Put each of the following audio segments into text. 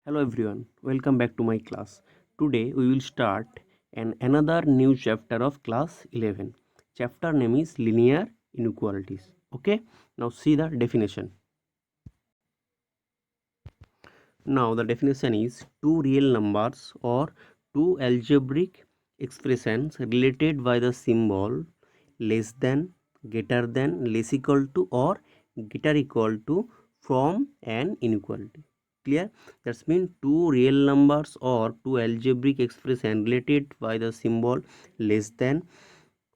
Hello everyone, welcome back to my class. Today we will start another new chapter of class 11. Chapter name is linear inequalities. Okay, now see the definition. Now the definition is two real numbers or two algebraic expressions related by the symbol less than, greater than, less equal to or greater equal to from an inequality. Clear? That's mean two real numbers or two algebraic expression related by the symbol less than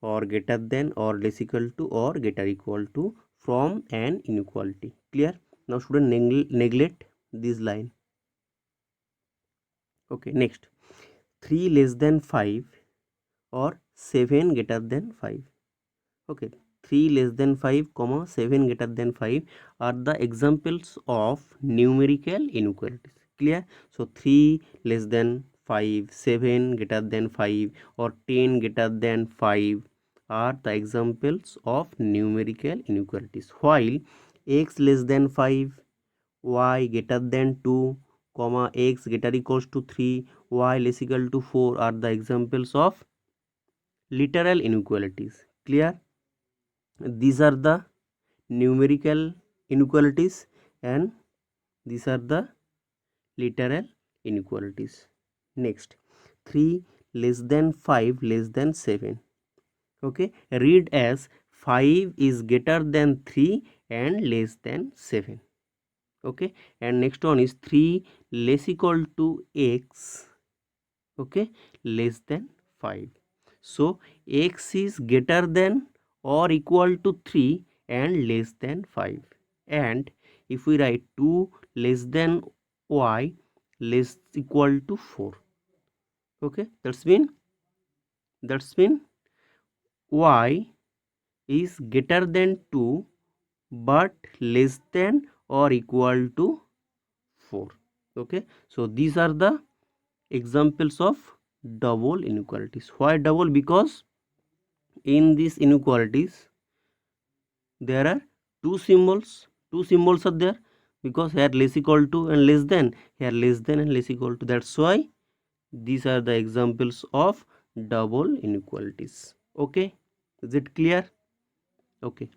or greater than or less equal to or greater equal to from an inequality. Clear? Now student neglect this line. Okay, next 3 less than 5 or 7 greater than 5. Okay, 3 less than 5 comma 7 greater than 5 are the examples of numerical inequalities. Clear? So 3 less than 5, 7 greater than 5 or 10 greater than 5 are the examples of numerical inequalities, while x less than 5, y greater than 2 comma x greater equals to 3, y less equal to 4 are the examples of literal inequalities. Clear? These are the numerical inequalities and these are the literal inequalities. Next, 3 less than 5 less than 7. Okay, read as 5 is greater than 3 and less than 7. Okay, and next one is 3 less equal to x, okay, less than 5. So x is greater than or equal to 3 and less than 5. And if we write 2 less than y less equal to 4, okay, that's mean y is greater than 2 but less than or equal to 4. Okay, so these are the examples of double inequalities. Why double? Because in these inequalities there are two symbols are there, because here less equal to and less than, here less than and less equal to. That's why these are the examples of double inequalities. Okay, is it clear? Okay,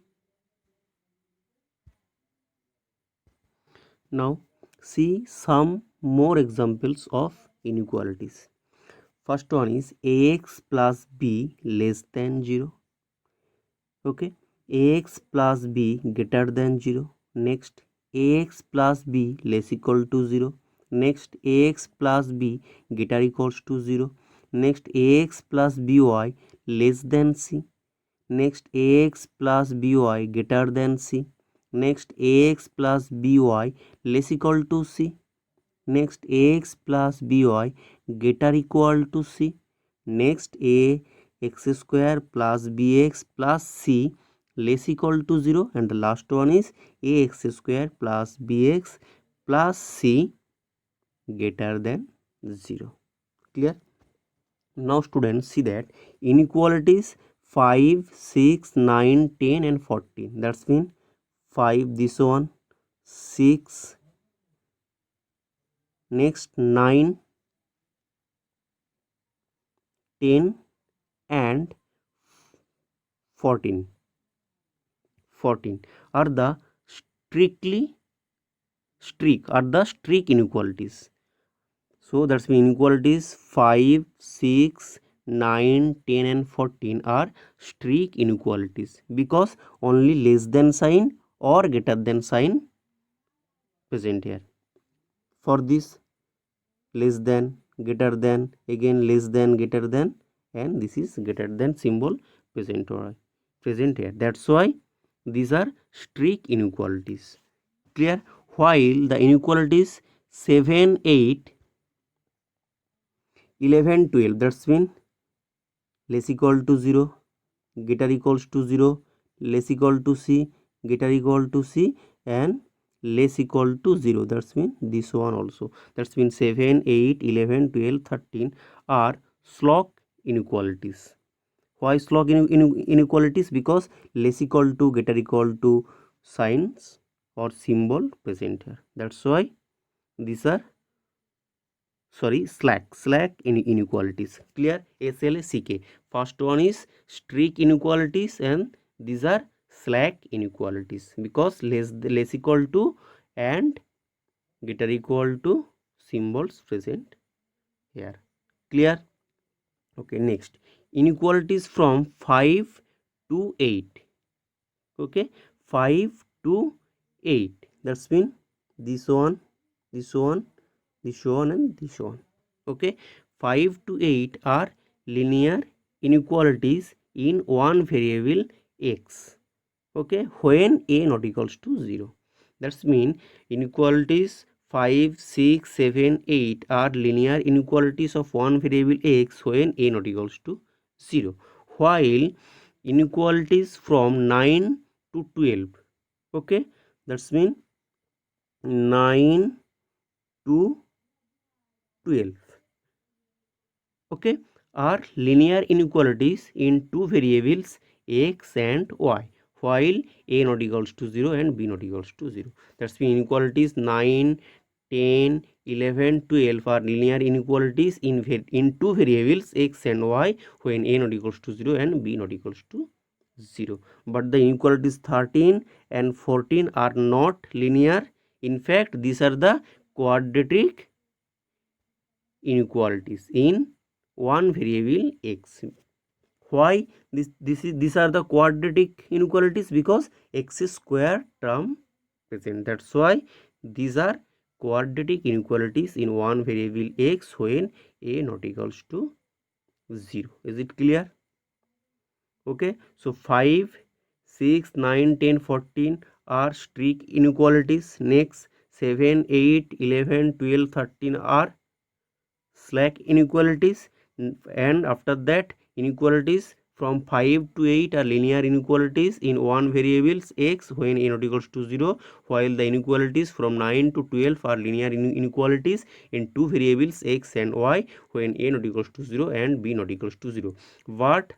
now see some more examples of inequalities. First one is ax plus b less than 0. Okay, ax plus b greater than 0. Next, ax plus b less equal to 0. Next, ax plus b greater equals to 0. Next, ax plus by less than c. Next, ax plus by greater than c. Next, ax plus by less equal to c. Next, ax plus by greater equal to c. Next, a x square plus bx plus c less equal to 0, and the last one is ax square plus bx plus c greater than 0. Clear? Now students, see that inequalities 5, 6, 9, 10 and 14. That's mean 5 this one, 6, next 9, 10 and 14 are the strict inequalities. So that's mean inequalities 5, 6, 9, 10 and 14 are strict inequalities because only less than sign or greater than sign present here. For this, less than, greater than, again less than, greater than, and this is greater than symbol present here. That's why these are strict inequalities. Clear? While the inequalities 7, 8, 11, 12, that's mean less equal to 0, greater equals to 0, less equal to c, greater equal to c, and less equal to 0. That's mean this one also. That's mean 7, 8, 11, 12, 13 are slog inequalities. Why slog inequalities? Because less equal to, greater equal to signs or symbol present here. That's why these are slack inequalities. Clear? SLACK. First one is streak inequalities and these are slack inequalities because less equal to and greater equal to symbols present here. Clear? Okay, next inequalities from 5 to 8. Okay, 5 to 8, that's mean this one, this one, this one and this one. Okay, 5 to 8 are linear inequalities in one variable x. Okay, when a not equals to 0, that's mean inequalities 5, 6, 7, 8 are linear inequalities of one variable x when a not equals to 0, while inequalities from 9 to 12, okay, that's mean 9 to 12, okay, are linear inequalities in two variables x and y, while a not equals to 0 and b not equals to 0. That's mean inequalities 9, 10, 11, 12 are linear inequalities in two variables x and y when a not equals to 0 and b not equals to 0. But the inequalities 13 and 14 are not linear. In fact, these are the quadratic inequalities in one variable x. Why these are the quadratic inequalities? Because x square term present. That's why these are quadratic inequalities in one variable x when a not equals to 0. Is it clear? Okay, so 5, 6, 9, 10, 14 are streak inequalities. Next 7, 8, 11, 12, 13 are slack inequalities, and after that inequalities from 5 to 8 are linear inequalities in one variables x when a not equals to 0, while the inequalities from 9 to 12 are linear inequalities in two variables x and y when a not equals to 0 and b not equals to 0. But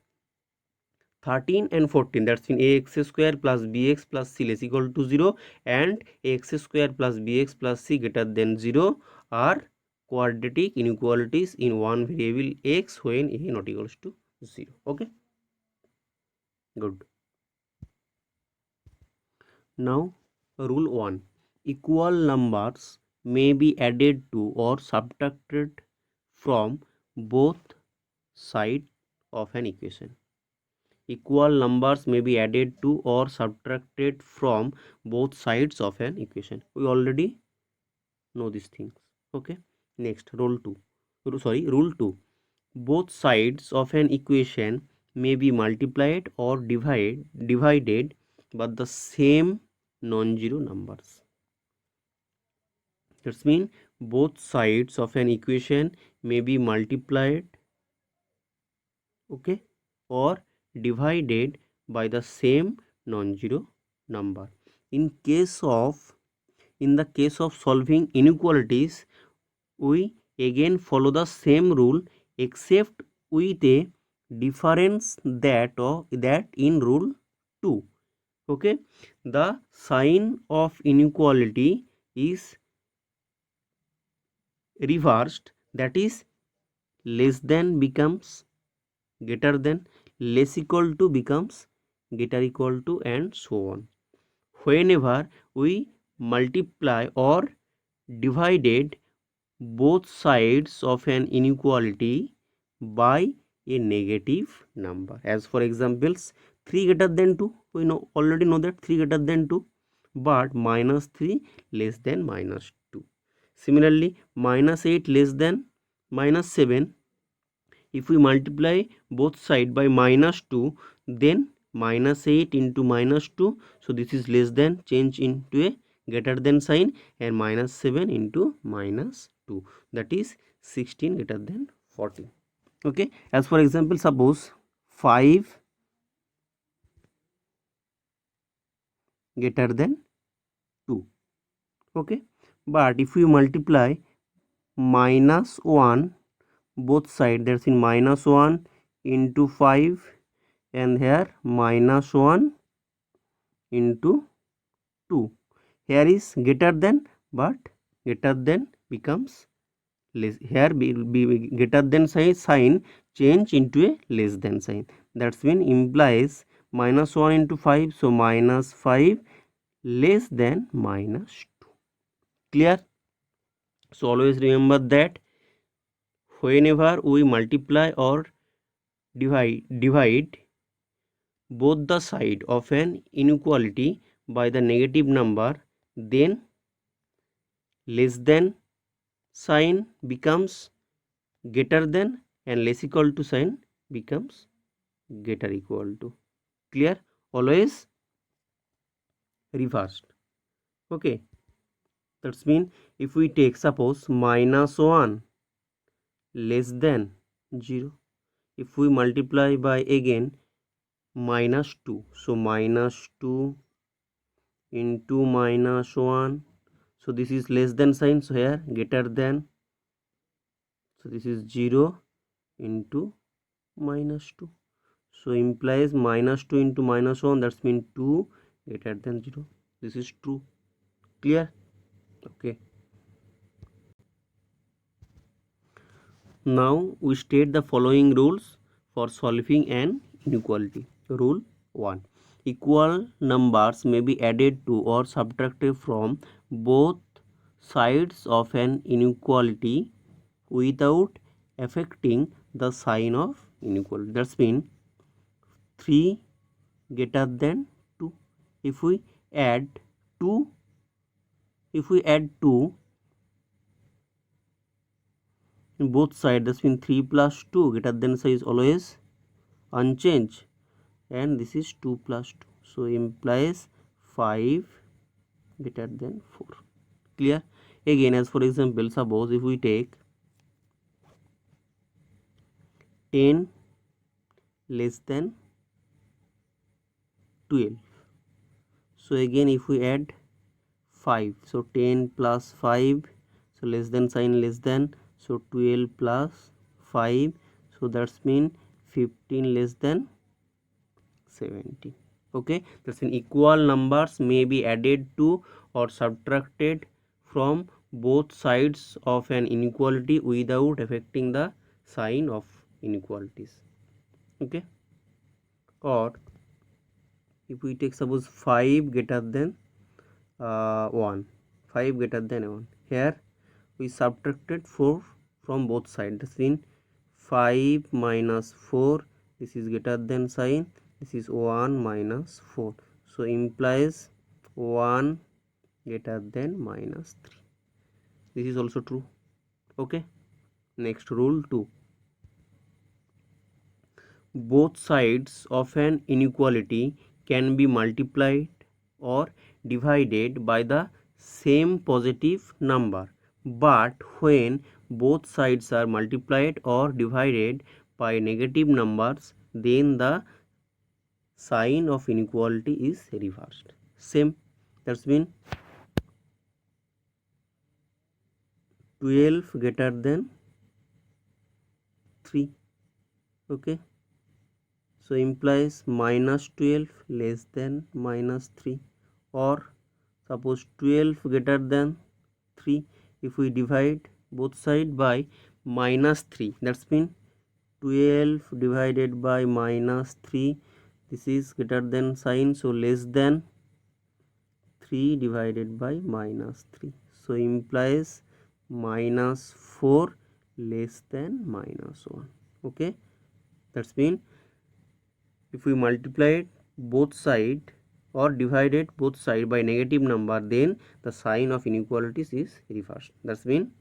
13 and 14, that's in ax square plus bx plus c less equal to 0 and ax square plus bx plus c greater than 0 are quadratic inequalities in one variable x when a not equals to 0. Okay, good. Now rule 1, equal numbers may be added to or subtracted from both sides of an equation. Equal numbers may be added to or subtracted from both sides of an equation. We already know these things. Okay, next rule 2, both sides of an equation may be multiplied or divided by the same non-zero numbers. That means both sides of an equation may be multiplied, okay, or divided by the same non-zero number. In the case of solving inequalities, we again follow the same rule except with a difference that in rule 2. Okay, the sign of inequality is reversed, that is less than becomes greater than, less equal to becomes greater equal to, and so on. Whenever we multiply or divided both sides of an inequality by a negative number, as for examples 3 greater than 2, we already know that 3 greater than 2, but minus 3 less than minus 2. Similarly, minus 8 less than minus 7, if we multiply both sides by minus 2, then minus 8 into minus 2, so this is less than, change into a greater than sign, and minus 7 into minus 2, that is 16 greater than 14. Okay, as for example, suppose 5 greater than 2. Okay, but if we multiply minus 1 both sides, that's in minus 1 into 5, and here minus 1 into 2, here is greater than, but greater than becomes here be greater than sign change into a less than sign. That's mean implies minus 1 into 5. So minus 5 less than minus 2. Clear? So always remember that whenever we multiply or divide both the side of an inequality by the negative number, then less than sign becomes greater than and less equal to sign becomes greater equal to. Clear? Always reversed. Okay, that's mean if we take suppose minus 1 less than 0, if we multiply by again minus 2, so minus 2 into minus 1, so this is less than sign, so here greater than, so this is 0 into minus 2, so implies minus 2 into minus 1, that's mean 2 greater than 0. This is true. Clear? Okay, now we state the following rules for solving an inequality. Rule 1: equal numbers may be added to or subtracted from both sides of an inequality without affecting the sign of inequality. That's mean 3 greater than 2. If we add 2, in both sides, that's mean 3 plus 2 greater than sign is always unchanged, and this is 2 plus 2, so implies 5 greater than 4. Clear? Again, as for example, suppose if we take 10 less than 12, so again if we add 5, so 10 plus 5, so less than sign less than, so 12 plus 5, so that's mean 15 less than 17. Okay, that's an equal numbers may be added to or subtracted from both sides of an inequality without affecting the sign of inequalities. Okay, or if we take suppose 5 greater than 1, 5 greater than 1, here we subtracted 4 from both sides, this means 5 minus 4, this is greater than sign, this is 1 minus 4, so implies 1 greater than minus 3. This is also true. Okay, next rule 2: both sides of an inequality can be multiplied or divided by the same positive number, but when both sides are multiplied or divided by negative numbers, then the sign of inequality is reversed. Same, that's mean 12 greater than 3. Okay, so implies minus 12 less than minus 3, or suppose 12 greater than 3, if we divide both side by minus 3, that's mean 12 divided by minus 3, this is greater than sign, so less than 3 divided by minus 3, so implies minus 4 less than minus 1. Okay, that's mean if we multiplied both side or divided both side by negative number, then the sign of inequalities is reversed. That's mean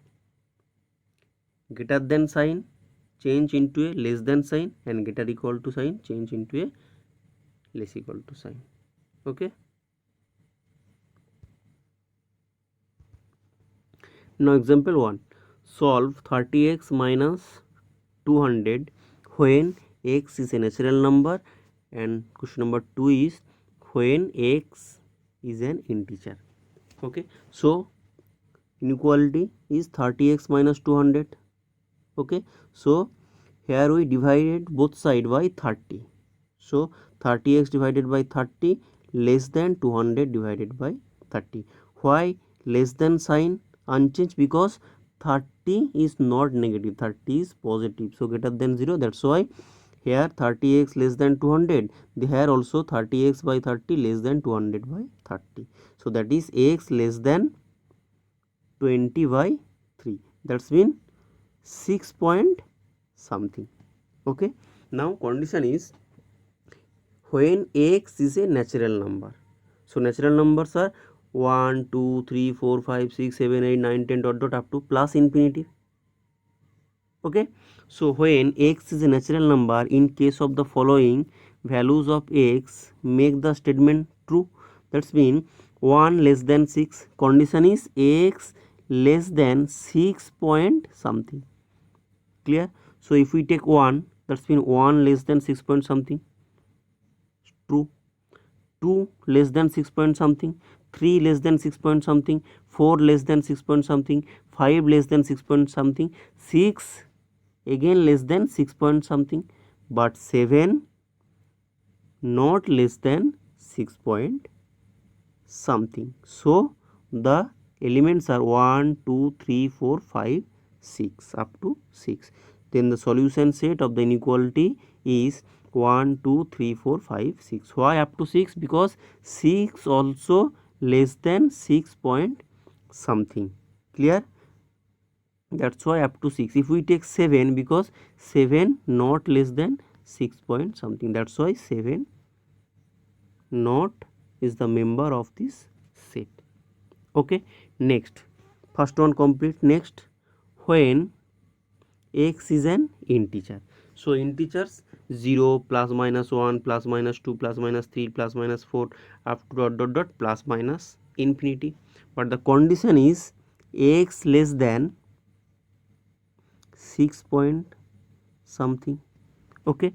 greater than sign change into a less than sign, and greater equal to sign change into a less equal to sign. Okay, now example 1: solve 30x minus 200 when x is a natural number, and question number 2 is when x is an integer. Okay, so inequality is 30x minus 200. Okay, so here we divided both side by 30, so 30x divided by 30 less than 200 divided by 30. Why less than sign unchanged? Because 30 is not negative, 30 is positive, so greater than 0. That's why here 30x less than 200, here also 30x by 30 less than 200 by 30. So that is x less than 20 by 3. That's mean 6 point something. Okay. Now condition is when x is a natural number. So natural numbers are 1, 2, 3, 4, 5, 6, 7, 8, 9, 10 dot dot up to plus infinity. Okay. So when x is a natural number, in case of the following values of x, make the statement true. That's mean 1 less than 6. Condition is x less than 6 point something. Clear? So if we take 1, that's mean 1 less than 6 point something. True. 2 less than 6 point something. 3 less than 6 point something. 4 less than 6 point something. 5 less than 6 point something. 6 again less than 6 point something, but 7 not less than 6 point something. So the elements are 1, 2, 3, 4, 5, 6 up to 6. Then the solution set of the inequality is 1, 2, 3, 4, 5, 6. Why up to 6? Because 6 also less than 6 point something. Clear? That's why up to 6. If we take 7, because 7 not less than 6 point something, that's why 7 not is the member of this set. Okay. Next, first one complete. Next, when x is an integer. So integers 0 plus minus 1 plus minus 2 plus minus 3 plus minus 4 up to dot dot dot plus minus infinity. But the condition is x less than 6 point something. Okay.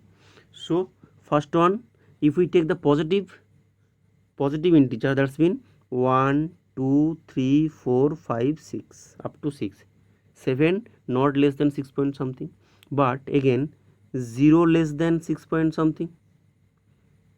So first one, if we take the positive integer, that's mean 1, 2, 3, 4, 5, 6 up to 6. 7 not less than 6 point something, but again 0 less than 6 point something.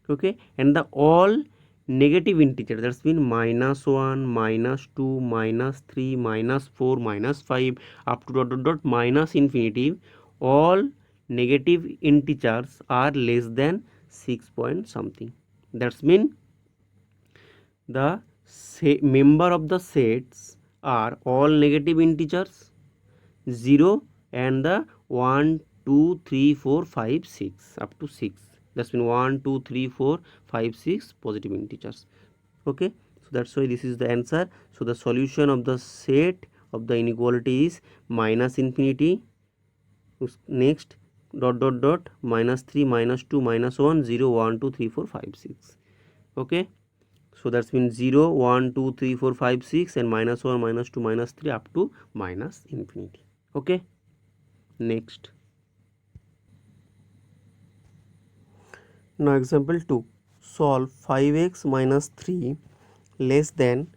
Okay. And the all negative integer, that's mean minus 1, minus 2, minus 3, minus 4, minus 5 up to dot dot dot minus infinity, all negative integers are less than 6 point something. That's mean the member of the sets are all negative integers, 0 and the 1, 2, 3, 4, 5, 6 up to 6. That's mean 1, 2, 3, 4, 5, 6 positive integers. Okay. So that's why this is the answer. So the solution of the set of the inequality is minus infinity. Next, dot dot dot minus 3, minus 2, minus 1, 0, 1, 2, 3, 4, 5, 6. Okay. So that's means 0, 1, 2, 3, 4, 5, 6 and minus 1, minus 2, minus 3 up to minus infinity. Okay. Next. Now example 2. Solve 5x minus 3 less than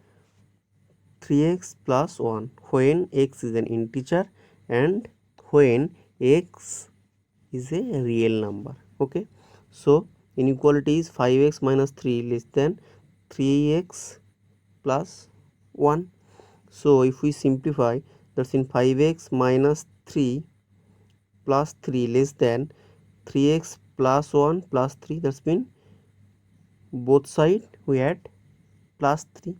3x plus 1 when x is an integer and when x is a real number. Okay. So inequality is 5x minus 3 less than 3x plus 1. So if we simplify, that's in 5x minus 3 plus 3 less than 3x plus 1 plus 3. That's mean both side we add plus 3.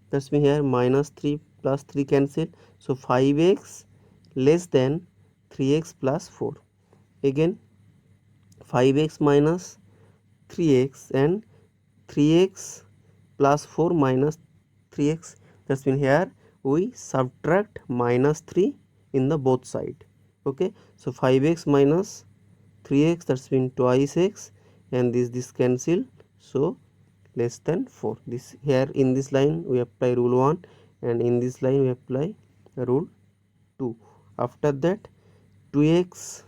That's mean here minus 3 plus 3 cancel. So 5x less than 3x plus 4. Again 5x minus 3x and 3x plus 4 minus 3x. That's mean here we subtract minus 3 in the both side. Okay. So 5x minus 3x, that's mean twice x, and this cancel, so less than 4. This here in this line we apply rule 1 and in this line we apply rule 2. After that 2x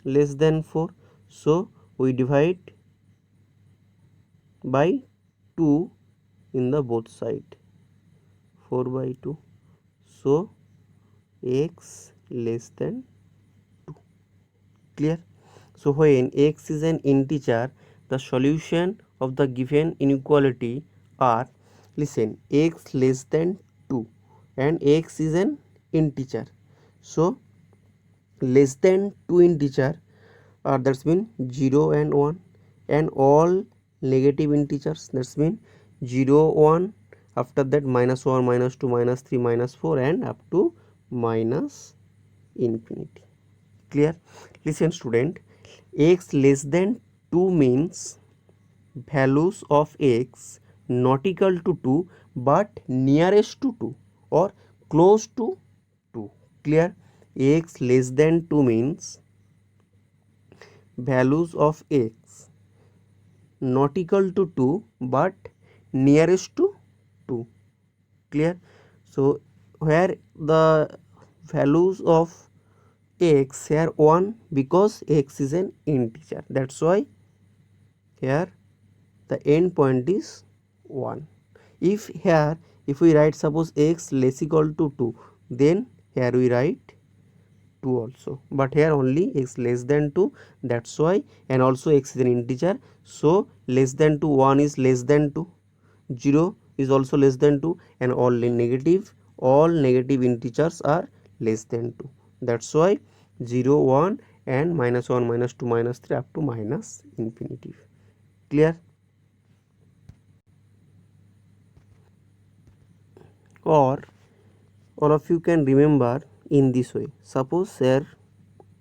less than 4, so we divide by 2 in the both side, 4 by 2, so x less than 2. Clear? So when x is an integer, the solution of the given inequality are, listen, x less than 2 and x is an integer. So less than 2 integer are, that's mean 0 and 1, and all negative integers, that's mean 0 1, after that -1 -2 -3 -4 and up to minus infinity. Clear? Listen student, x less than 2 means values of x not equal to 2 but nearest to 2 or close to 2. Clear? X less than 2 means values of x not equal to 2 but nearest to 2. Clear? So where the values of x here 1, because x is an integer, that's why here the end point is 1. If here, if we write suppose x less equal to 2, then here we write 2 also, but here only x less than 2, that's why, and also x is an integer, so less than 2, 1 is less than 2, 0 is also less than 2, and all negative integers are less than 2, that's why 0 1 and -1 -2 -3 up to minus infinity. Clear? Or all of you can remember in this way. Suppose here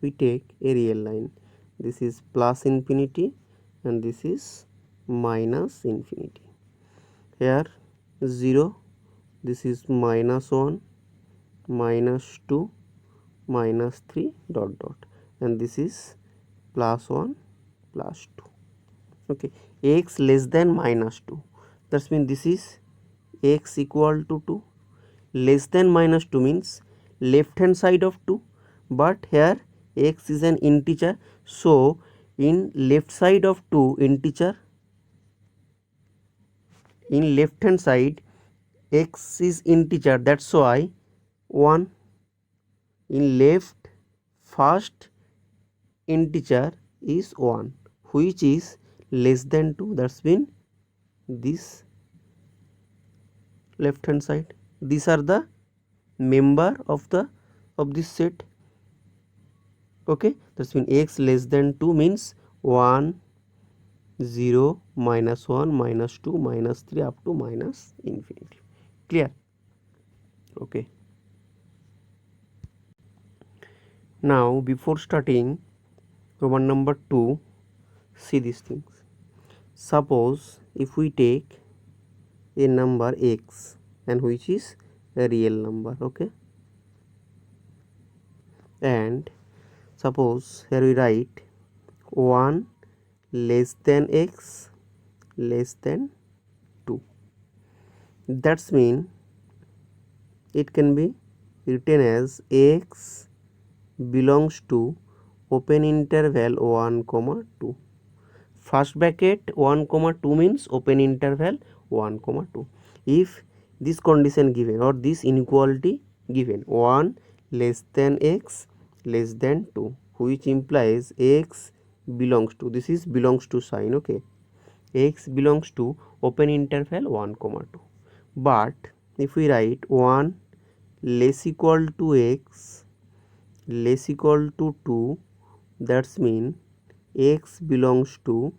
we take a real line, this is plus infinity and this is minus infinity. Here 0, this is -1 -2 -3 dot dot, and this is +1 +2. Okay, x less than -2, that means this is x equal to 2. Less than -2 means left hand side of 2, but here x is an integer, so in left side of 2 integer, in left hand side x is integer, that's why 1. In left first integer is 1, which is less than 2, that's mean this left hand side. These are the member of this set. Okay, that's mean x less than 2 means 1 0 -1 -2 -3 up to minus infinity. Clear? Okay, now before starting Roman number 2, see these things. Suppose if we take a number x and which is a real number, okay, and suppose here we write 1 less than x less than 2, that's mean it can be written as x belongs to open interval 1 comma 2. First bracket 1 comma 2 means open interval 1 comma 2. If this condition given or this inequality given 1 less than x less than 2, which implies x belongs to, this is belongs to sign, okay, x belongs to open interval 1 comma 2. But if we write 1 less equal to x less equal to 2, that's mean x belongs to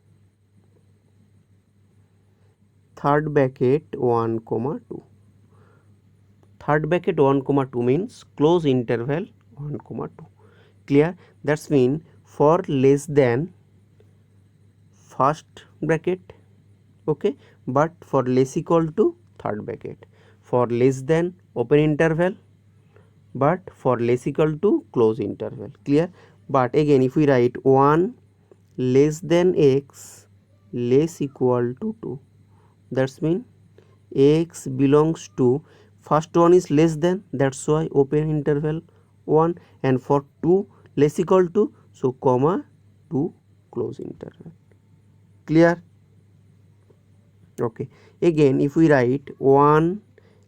third bracket 1 comma 2. Third bracket 1 comma 2 means close interval 1 comma 2. Clear? That's mean for less than first bracket, okay, but for less equal to third bracket, for less than open interval but for less equal to close interval. Clear? But again if we write 1 less than x less equal to 2, that's mean x belongs to, first one is less than, that's why open interval 1, and for 2 less equal to, so comma 2 close interval. Clear? Okay, again if we write 1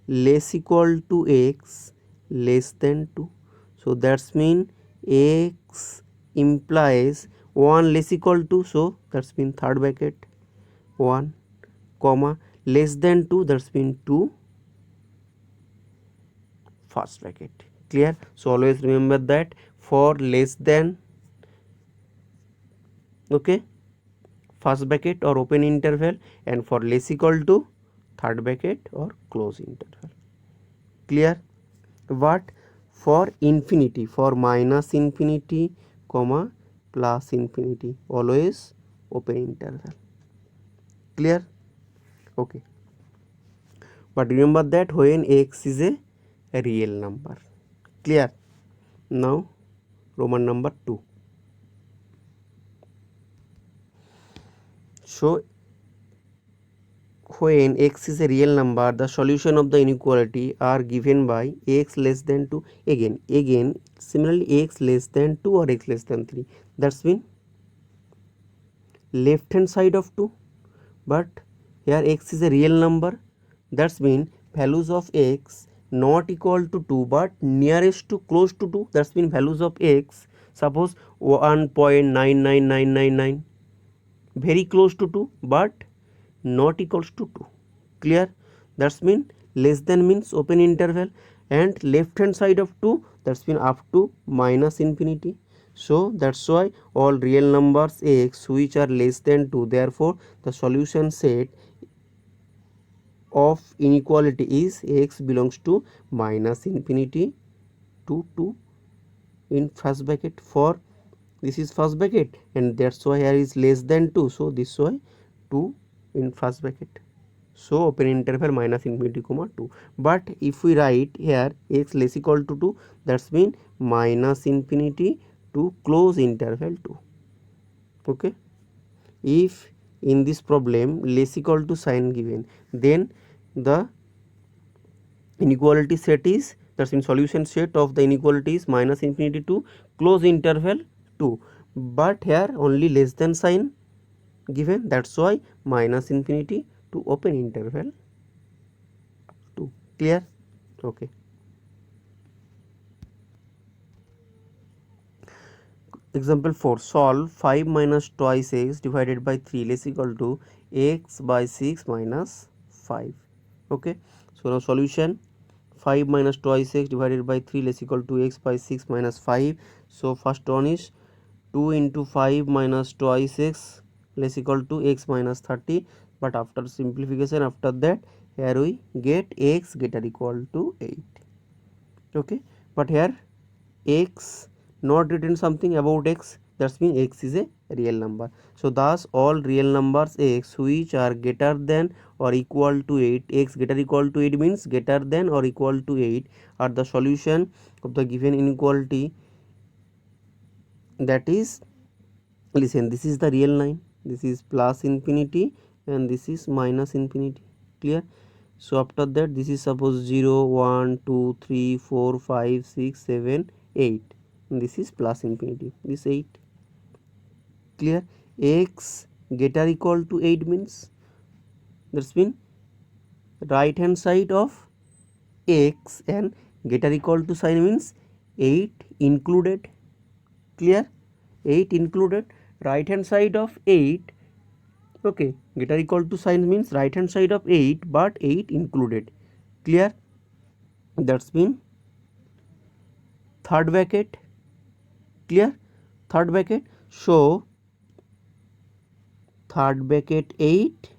less equal to x less than 2, so that's mean x implies 1 less equal to, so that's mean third bracket 1 comma less than 2, that's mean 2 first bracket. Clear? So always remember that for less than, okay, first bracket or open interval, and for less equal to third bracket or close interval. Clear? But for infinity, for minus infinity comma plus infinity, always open interval. Clear? Okay. But remember that when x is a real number. Clear? Now Roman number 2. So when x is a real number, the solution of the inequality are given by x less than 2. Again similarly, x less than 2 or x less than 3. That's mean left hand side of 2. But here x is a real number. That's mean values of x not equal to 2 but nearest to close to 2. That's mean values of x, suppose 1.99999, very close to 2 but not equals to 2. Clear? That's mean less than means open interval, and left hand side of 2, that's mean up to minus infinity. So that's why all real numbers x which are less than 2, therefore the solution set of inequality is x belongs to minus infinity to 2 in first bracket. For this is first bracket and that's why here is less than 2, so this why 2 in first bracket. So open interval minus infinity comma 2. But if we write here x less equal to 2, that's mean minus infinity to close interval 2. Okay. If in this problem less equal to sign given, then the inequality set is, that's in solution set of the inequality is minus infinity to close interval 2. But here only less than sign given, that's why minus infinity to open interval 2. Clear? Okay. Example 4. Solve 5 minus twice x divided by 3 less equal to x by 6 minus 5. Okay. So now solution, 5 minus twice x divided by 3 less equal to x by 6 minus 5. So first one is 2 into 5 minus twice x less equal to x minus 30. But after simplification, after that here we get x greater equal to 8. Okay. But here x not written something about x, that means x is a real number. So thus all real numbers x which are greater than or equal to 8, x greater equal to 8 means greater than or equal to 8 are the solution of the given inequality. That is, listen, this is the real line, this is plus infinity and this is minus infinity. Clear? So after that this is suppose 0 1 2 3 4 5 6 7 8, and this is plus infinity, this 8. Clear? X greater equal to 8 means, that's mean right hand side of x and greater equal to sign means 8 included. Clear? 8 included, right hand side of 8. Okay, greater equal to sign means right hand side of 8 but 8 included. Clear? That's mean third bracket. Clear? Third bracket. So third bracket 8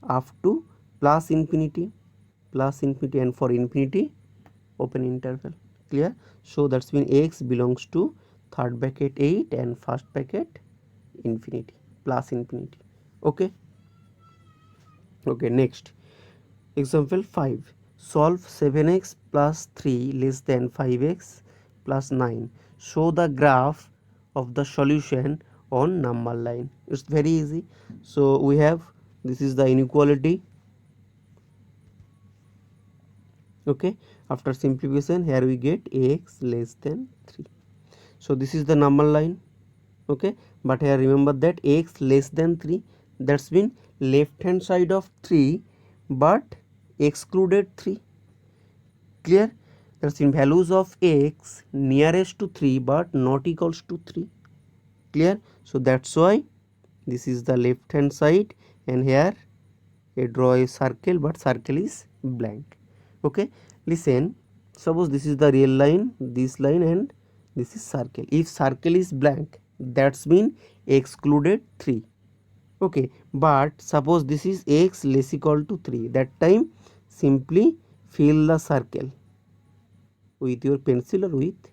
up to plus infinity and for infinity open interval. Clear? So that's mean x belongs to third bracket 8 and first bracket infinity plus infinity. Okay. Okay, next example 5. Solve 7x plus 3 less than 5x plus 9. Show the graph of the solution on number line. It's very easy. So we have, this is the inequality. Okay, after simplification here we get x less than 3. So this is the number line. Okay, but here remember that x less than 3, that's mean left hand side of 3 but excluded 3. Clear? That's in values of x nearest to 3 but not equals to 3. Clear? So that's why this is the left hand side, and here I draw a circle but circle is blank. Okay, listen, suppose this is the real line, this line, and this is circle. If circle is blank, that's mean excluded 3. Okay, but suppose this is x less equal to 3, that time simply fill the circle with your pencil or with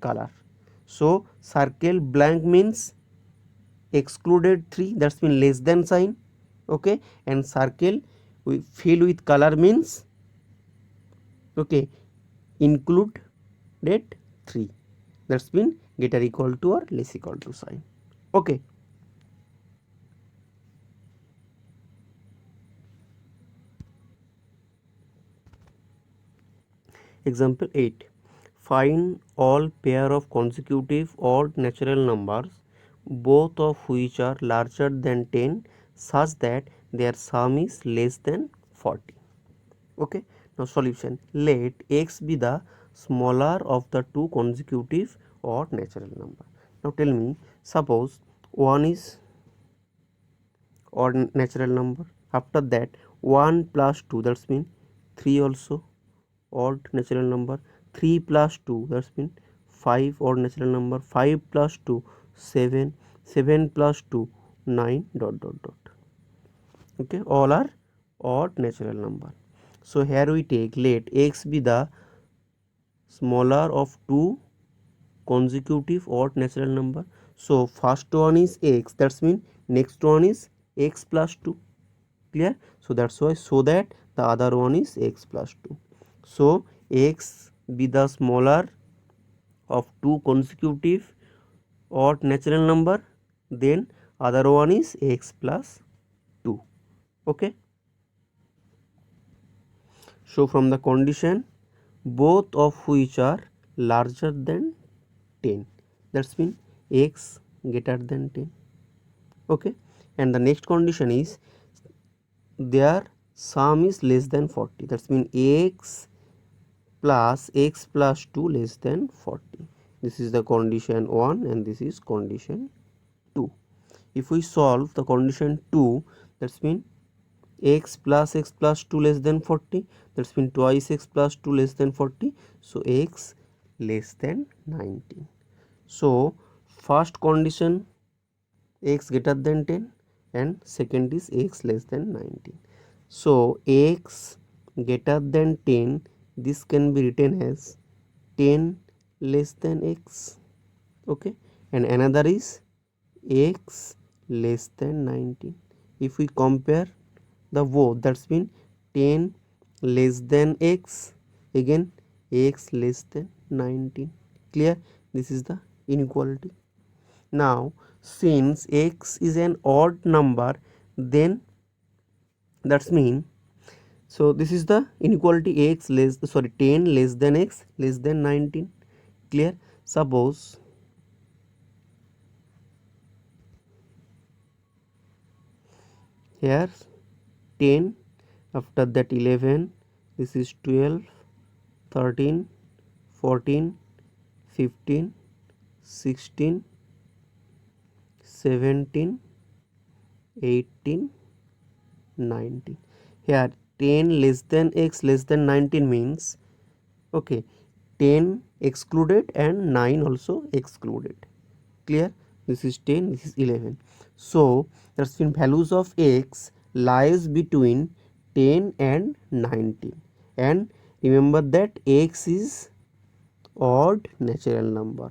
color. So circle blank means excluded 3, that's mean less than sign. Okay, and circle we fill with color means, okay, included 3, that's mean greater equal to or less equal to sign. Okay. Example 8. Find all pair of consecutive odd natural numbers, both of which are larger than 10, such that their sum is less than 40. Okay. Now solution. Let x be the smaller of the two consecutive odd natural number. Now tell me, suppose 1 is odd natural number. After that 1 plus 2, that's mean 3 also odd natural number. 3 plus 2, that's mean 5 odd natural number. 5 plus 2 7, 7 plus 2 9 dot dot dot. Okay, all are odd natural number. So here we take let x be the smaller of two consecutive odd natural number. So first one is x, that's mean next one is x plus 2. Clear? So that's why, so that the other one is x plus 2. So x be the smaller of two consecutive odd natural number, then other one is x plus 2. Okay. So from the condition, both of which are larger than 10, that's mean x greater than 10. Okay, and the next condition is their sum is less than 40, that's mean x plus x plus 2 less than 40. This is the condition 1 and this is condition 2. If we solve the condition 2, that's mean x plus 2 less than 40, that's mean twice x plus 2 less than 40, so x less than 19. So first condition x greater than 10 and second is x less than 19. So x greater than 10, this can be written as 10 less than x. Okay, and another is x less than 19. If we compare the both, that's mean 10 less than x, again x less than 19. Clear? This is the inequality. Now since x is an odd number, then that's mean, so this is the inequality x less, sorry, 10 less than x less than 19. Clear? Suppose here 10, after that 11, this is 12, 13, 14, 15, 16, 17, 18, 19. Here 10 less than x less than 19 means, okay, 10 excluded and 9 also excluded. Clear? This is 10, this is 11. So that's mean values of x lies between 10 and 19. And remember that x is odd natural number.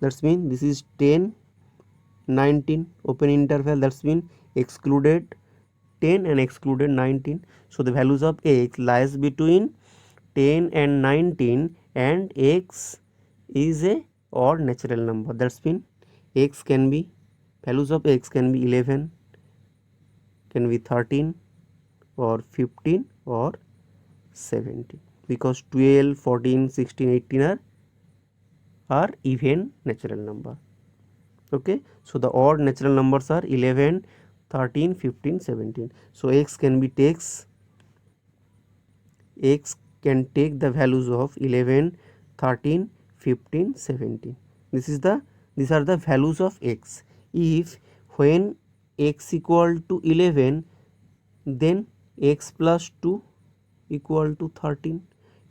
That's mean this is 10, 19 open interval, that's mean excluded 10 and excluded 19. So the values of x lies between 10 and 19 and x is a odd natural number. That's mean x can be, values of x can be 11, can be 13 or 15 or 17, because 12, 14, 16, 18 are even natural number. Okay, so the odd natural numbers are 11, 13, 15, 17. So x can be takes, x can take the values of 11, 13, 15, 17. This is the, these are the values of x. If when x equal to 11, then x plus 2 equal to 13.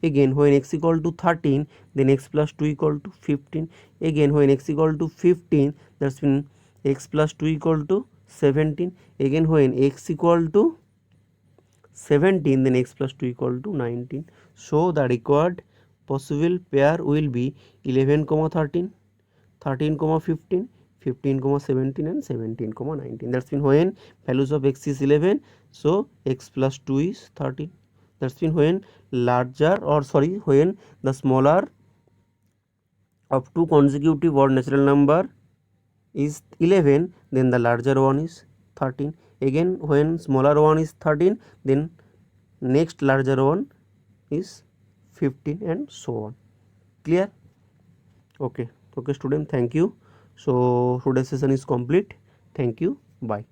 Again when x equal to 13, then x plus 2 equal to 15. Again when x equal to 15, that's mean x plus 2 equal to 17. Again when x equal to 17, then x plus 2 equal to 19. So the required possible pair will be 11, 13, 13, 15, 15, 17 and 17, 19. That's mean when values of x is 11, so x plus 2 is 13. That's mean when when the smaller of two consecutive odd natural number is 11, then the larger one is 13. Again when smaller one is 13, then next larger one is 15 and so on. Clear? Okay student, thank you. So today's session is complete. Thank you. Bye.